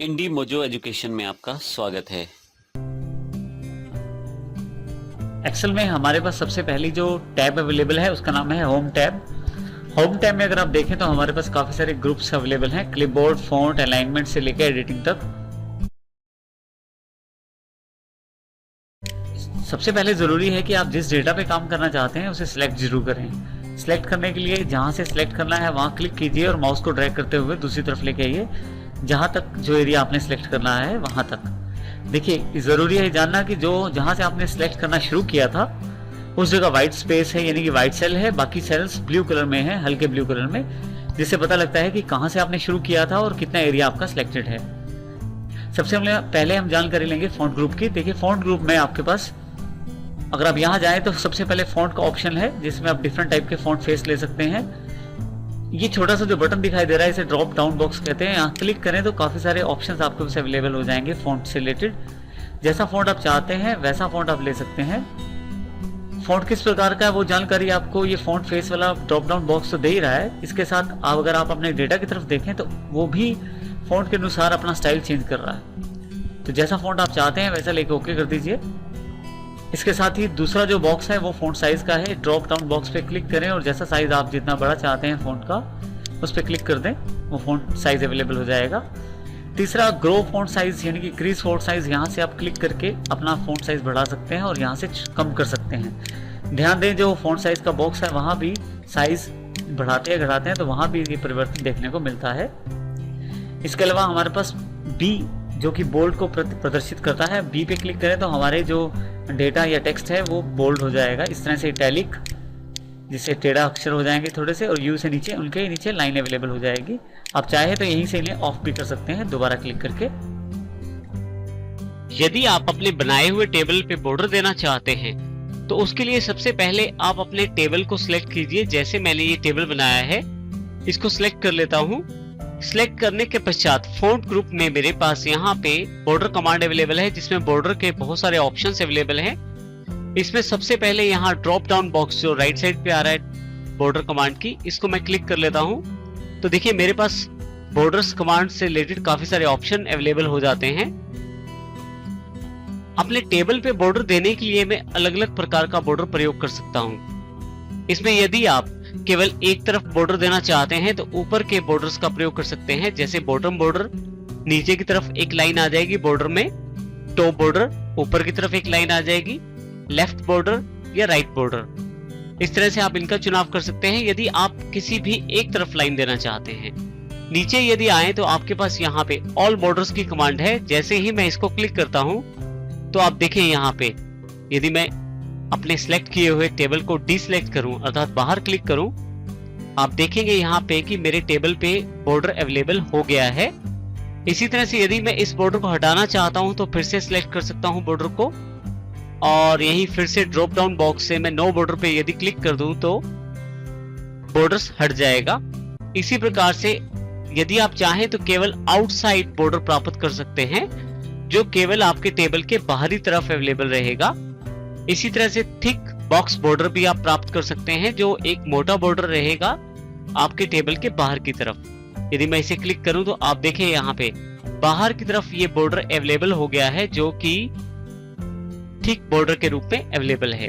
इंडी mojo education में आपका स्वागत है। एक्सेल में हमारे पास सबसे पहली जो टैब अवेलेबल है उसका नाम है होम टैब। होम टैब में अगर आप देखें तो हमारे पास काफ़ी सारे ग्रुप्स अवेलेबल हैं, क्लिपबोर्ड, फॉन्ट, अलाइनमेंट से लेकर एडिटिंग तक। सबसे पहले ज़रूरी है कि आप जिस डेटा पे काम करना चाहते हैं उसे सिलेक्ट जरूर करें। सिलेक्ट करने के लिए जहाँ से सिलेक्ट करना है वहाँ क्लिक कीजिए और माउस को ड्रैग करते हुए दूसरी तरफ लेके आइए, जहाँ तक जो एरिया आपने सिलेक्ट करना है वहाँ तक। देखिए, ज़रूरी है जानना कि जो जहाँ से आपने सिलेक्ट करना शुरू किया था उस जगह वाइट स्पेस है, यानी कि वाइट सेल है, बाकी सेल्स ब्लू कलर में है, हल्के ब्लू कलर में, जिससे पता लगता है कि कहाँ से आपने शुरू किया था और कितना एरिया आपका सिलेक्टेड है। सबसे पहले हम जानकारी लेंगे फॉन्ट ग्रुप की। देखिए, फॉन्ट ग्रुप में आपके पास अगर आप यहाँ जाएं तो सबसे पहले फॉन्ट का ऑप्शन है जिसमें आप डिफरेंट टाइप के फॉन्ट फेस ले सकते हैं। ये छोटा सा जो बटन दिखाई दे रहा है इसे ड्रॉप डाउन बॉक्स कहते हैं। यहाँ क्लिक करें तो काफ़ी सारे ऑप्शंस आपके पास अवेलेबल हो जाएंगे फॉन्ट से रिलेटेड। जैसा फॉन्ट आप चाहते हैं वैसा फॉन्ट आप ले सकते हैं। फॉन्ट किस प्रकार का है वो जानकारी आपको ये फॉन्ट फेस वाला ड्रॉप डाउन बॉक्स तो दे ही रहा है। इसके साथ अगर आप अपने डेटा की तरफ देखें तो वो भी फॉन्ट के अनुसार अपना स्टाइल चेंज कर रहा है। तो जैसा फॉन्ट आप चाहते हैं वैसा लेके ओके कर दीजिए। इसके साथ ही दूसरा जो बॉक्स है वो फॉन्ट साइज का है। ड्रॉप डाउन बॉक्स पे क्लिक करें और जैसा साइज आप जितना बड़ा चाहते हैं फॉन्ट का उस पर क्लिक कर दें, वो फॉन्ट साइज अवेलेबल हो जाएगा। तीसरा ग्रो फॉन्ट साइज यानी कि इंक्रीज फॉन्ट साइज, यहाँ से आप क्लिक करके अपना फॉन्ट साइज बढ़ा सकते हैं और यहाँ से कम कर सकते हैं। ध्यान दें, जो फॉन्ट साइज का बॉक्स है वहाँ भी साइज बढ़ाते या घटाते हैं तो वहाँ भी ये परिवर्तन देखने को मिलता है। इसके अलावा हमारे पास बी जो कि बोल्ड को प्रदर्शित करता है, बी पे क्लिक करें तो हमारे जो डेटा या टेक्स्ट है वो बोल्ड हो जाएगा। इस तरह से इटैलिक, जिससे टेढ़ा अक्षर हो जाएंगे थोड़े से, और यू से नीचे उनके नीचे लाइन अवेलेबल हो जाएगी। आप चाहे तो यहीं से इन्हें ऑफ भी कर सकते हैं दोबारा क्लिक करके। यदि आप अपने बनाए हुए टेबल पे बॉर्डर देना चाहते हैं तो उसके लिए सबसे पहले आप अपने टेबल को सिलेक्ट कीजिए। जैसे मैंने ये टेबल बनाया है, इसको सिलेक्ट कर लेता हूँ। सिलेक्ट करने के पश्चात फॉन्ट ग्रुप में मेरे पास यहाँ पे बॉर्डर कमांड अवेलेबल है जिसमें बॉर्डर के बहुत सारे ऑप्शंस अवेलेबल हैं। इसमें सबसे पहले यहाँ ड्रॉप डाउन बॉक्स जो राइट साइड पे आ रहा है बॉर्डर कमांड की, इसको मैं क्लिक कर लेता हूँ। तो देखिए मेरे पास बॉर्डर्स कमांड से रिलेटेड काफी सारे ऑप्शन अवेलेबल हो जाते हैं। अपने टेबल पे बॉर्डर देने के लिए मैं अलग अलग प्रकार का बॉर्डर प्रयोग कर सकता हूँ। इसमें यदि आप केवल एक तरफ बॉर्डर देना चाहते हैं तो ऊपर के बॉर्डर्स का प्रयोग कर सकते हैं, जैसे बॉटम बॉर्डर, नीचे की तरफ एक लाइन आ जाएगी बॉर्डर में, टॉप बॉर्डर, ऊपर की तरफ एक लाइन आ जाएगी, लेफ्ट बॉर्डर या राइट बॉर्डर। इस तरह से आप इनका चुनाव कर सकते हैं यदि आप किसी भी एक तरफ लाइन देना चाहते हैं। नीचे यदि आए तो आपके पास यहाँ पे ऑल बॉर्डर्स की कमांड है। जैसे ही मैं इसको क्लिक करता हूँ तो आप देखें यहाँ पे यदि मैं अपने सिलेक्ट किए हुए टेबल को डिसलेक्ट करूं अर्थात बाहर क्लिक करूं, आप देखेंगे यहाँ पे कि मेरे टेबल पे बॉर्डर अवेलेबल हो गया है। इसी तरह से यदि मैं इस बॉर्डर को हटाना चाहता हूं तो फिर से सिलेक्ट कर सकता हूं बॉर्डर को, और यही फिर से ड्रॉप डाउन बॉक्स से मैं नो बॉर्डर पे यदि क्लिक कर दूं तो बॉर्डर्स हट जाएगा। इसी प्रकार से यदि आप चाहें तो केवल आउटसाइड बॉर्डर प्राप्त कर सकते हैं जो केवल आपके टेबल के बाहरी तरफ अवेलेबल रहेगा। इसी तरह से थिक बॉक्स बॉर्डर भी आप प्राप्त कर सकते हैं जो एक मोटा बॉर्डर रहेगा आपके टेबल के बाहर की तरफ। यदि मैं इसे क्लिक करूं तो आप देखें यहाँ पे बाहर की तरफ ये बॉर्डर अवेलेबल हो गया है जो कि थिक बॉर्डर के रूप में अवेलेबल है।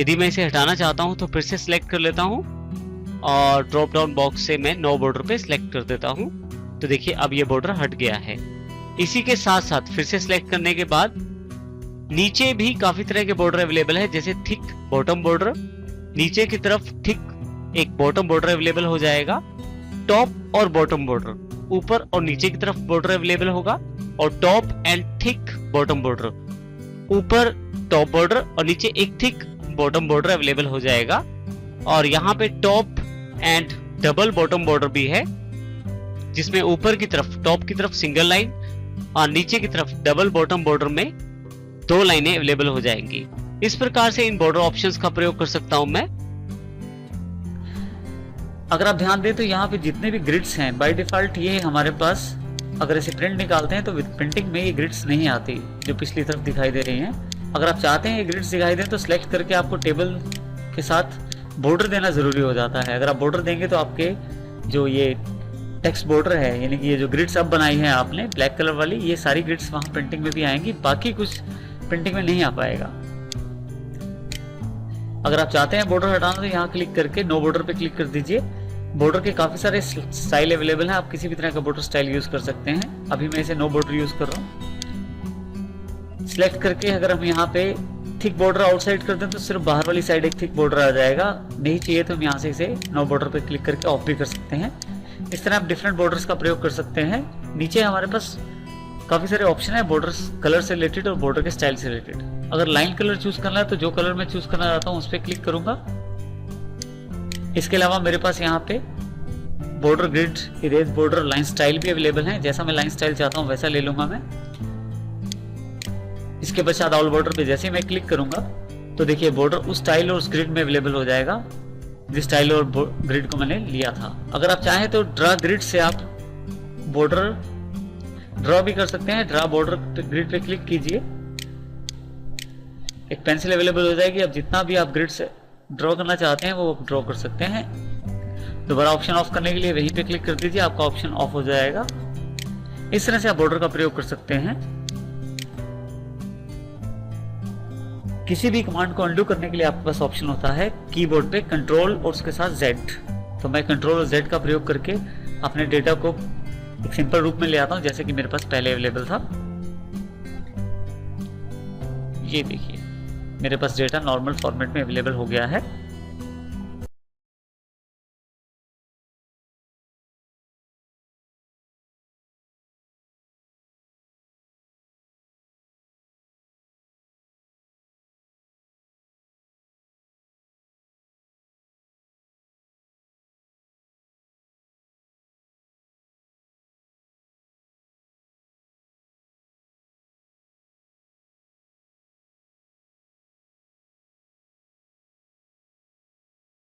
यदि मैं इसे हटाना चाहता हूं तो फिर से सिलेक्ट कर लेता हूं और ड्रॉप डाउन बॉक्स से मैं नो बॉर्डर पे सिलेक्ट कर देता हूं। तो देखिए अब ये बॉर्डर हट गया है। इसी के साथ साथ फिर से सिलेक्ट करने के बाद नीचे भी काफी तरह के बॉर्डर अवेलेबल है, जैसे थिक बॉटम बॉर्डर, नीचे की तरफ थिक एक बॉटम बॉर्डर अवेलेबल हो जाएगा, टॉप और बॉटम बॉर्डर, ऊपर और नीचे की तरफ बॉर्डर अवेलेबल होगा, और top and thick bottom border, ऊपर टॉप बॉर्डर और नीचे एक थिक बॉटम बॉर्डर अवेलेबल हो जाएगा। और यहाँ पे top and double bottom border भी है जिसमें ऊपर की तरफ टॉप की तरफ सिंगल लाइन और नीचे की तरफ डबल बॉटम बॉर्डर में दो लाइनें अवेलेबल हो जाएंगी। इस प्रकार से इन बॉर्डर ऑप्शंस का प्रयोग कर सकता हूं मैं। अगर आप ध्यान दें तो यहाँ पे जितने भी ग्रिड्स हैं बाय डिफॉल्ट ये हमारे पास, अगर इसे प्रिंट निकालते हैं तो विद प्रिंटिंग में ये ग्रिड्स नहीं आती जो पिछली तरफ दिखाई दे रही हैं। अगर आप चाहते हैं ये ग्रिड्स दिखाई दें तो सिलेक्ट करके आपको टेबल के साथ बॉर्डर देना जरूरी हो जाता है। अगर आप बॉर्डर देंगे तो आपके जो ये टेक्स्ट बॉर्डर है, यानी कि ये जो ग्रिड्स अब बनाई है आपने ब्लैक कलर वाली, ये सारी ग्रिड्स वहाँ प्रिंटिंग में भी आएंगी, बाकी कुछ प्रिंटिंग में नहीं आ पाएगा। अगर आप चाहते हैं बॉर्डर हटाना तो यहाँ क्लिक करके नो बॉर्डर पे क्लिक कर दीजिए। बॉर्डर के काफी सारे स्टाइल अवेलेबल हैं, आप किसी भी तरह का बॉर्डर स्टाइल यूज कर सकते हैं। अभी मैं इसे नो बॉर्डर यूज कर रहा हूँ। सिलेक्ट करके अगर हम यहाँ पे थिक बॉर्डर आउटसाइड कर दें तो सिर्फ बाहर वाली साइड एक थिक बॉर्डर आ जाएगा, नहीं चाहिए तो हम यहाँ से इसे नो बॉर्डर पे क्लिक करके ऑफ भी कर सकते हैं। इस तरह आप डिफरेंट बॉर्डर्स का प्रयोग कर सकते हैं। नीचे हमारे पास काफी सारे ऑप्शन है बॉर्डर कलर से रिलेटेड और बॉर्डर के स्टाइल से रिलेटेड। अगर लाइन कलर चूज करना है तो जो कलर मैं चूज करना चाहता हूँ उस पर क्लिक करूंगा। इसके अलावा मेरे पास यहाँ पे border grid, erase border, line style भी अवेलेबल है। जैसा मैं लाइन स्टाइल चाहता हूँ वैसा ले लूंगा मैं। इसके पश्चात ऑल बॉर्डर पे जैसे ही मैं क्लिक करूंगा तो देखिए बॉर्डर उस स्टाइल और उस ग्रिड में अवेलेबल हो जाएगा जिस स्टाइल और ग्रिड को मैंने लिया था। अगर आप चाहें तो ड्रा ग्रिड से आप बॉर्डर ड्रॉ भी कर सकते हैं। ड्रा बॉर्डर ग्रिड पे क्लिक कीजिए, एक पेंसिल अवेलेबल हो जाएगी। अब जितना भी आप ग्रिड से ड्रॉ करना चाहते हैं वो ड्रॉ कर सकते हैं। दोबारा ऑप्शन ऑफ करने के लिए वहीं पे क्लिक कर दीजिए, आपका ऑप्शन ऑफ हो जाएगा। इस तरह से आप बॉर्डर का प्रयोग कर सकते हैं। किसी भी कमांड को अंडू करने के लिए आपके पास ऑप्शन होता है कीबोर्ड पे कंट्रोल और उसके साथ Z। तो मैं कंट्रोल और Z का प्रयोग करके अपने डेटा को एक सिंपल रूप में ले आता हूं जैसे कि मेरे पास पहले अवेलेबल था। ये देखिए मेरे पास डेटा नॉर्मल फॉर्मेट में अवेलेबल हो गया है।